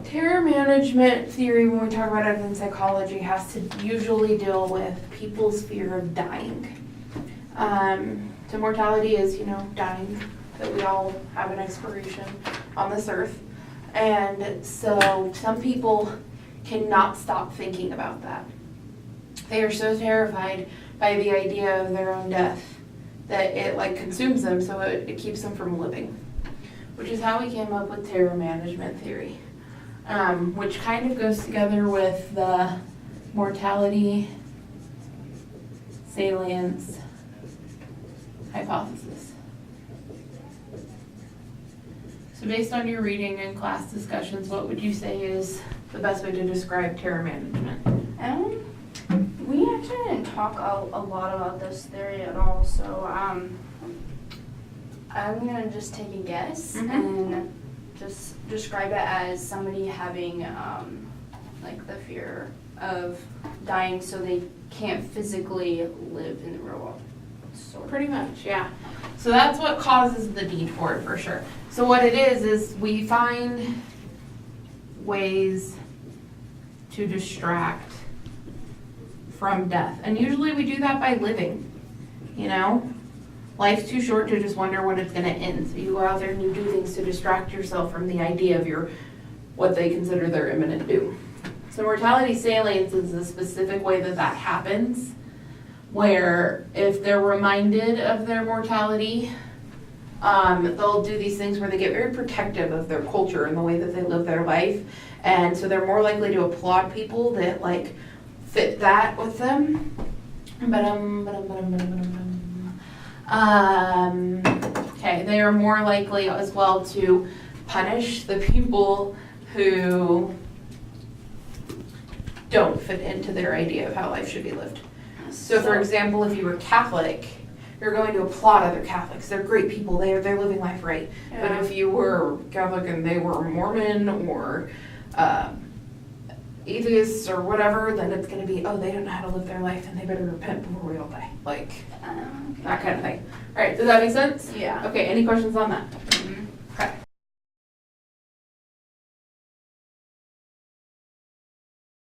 Terror management theory, when we talk about it in psychology, has to usually deal with people's fear of dying. So mortality is, dying, that we all have an expiration on this earth. And so some people cannot stop thinking about that. They are so terrified by the idea of their own death that it consumes them, so it keeps them from living. Which is how we came up with terror management theory. Which kind of goes together with the mortality salience hypothesis. So based on your reading and class discussions, what would you say is the best way to describe terror management? We actually didn't talk a lot about this theory at all, so I'm going to just take a guess and just describe it as somebody having the fear of dying so they can't physically live in the real world. Pretty much, yeah. So that's what causes the need for it, for sure. So what it is we find ways to distract from death. And usually we do that by living, Life's too short to just wonder when it's going to end. So you go out there and you do things to distract yourself from the idea of what they consider their imminent doom. So mortality salience is a specific way that happens, where if they're reminded of their mortality, they'll do these things where they get very protective of their culture and the way that they live their life. And so they're more likely to applaud people that fit that with them. Okay, they are more likely as well to punish the people who don't fit into their idea of how life should be lived. So for example, if you were Catholic, you're going to applaud other Catholics. They're great people. They're living life right. Yeah. But if you were Catholic and they were Mormon or atheists or whatever, then it's going to be, they don't know how to live their life and they better repent before we all die. That kind of thing. All right, does that make sense? Yeah. Okay, any questions on that?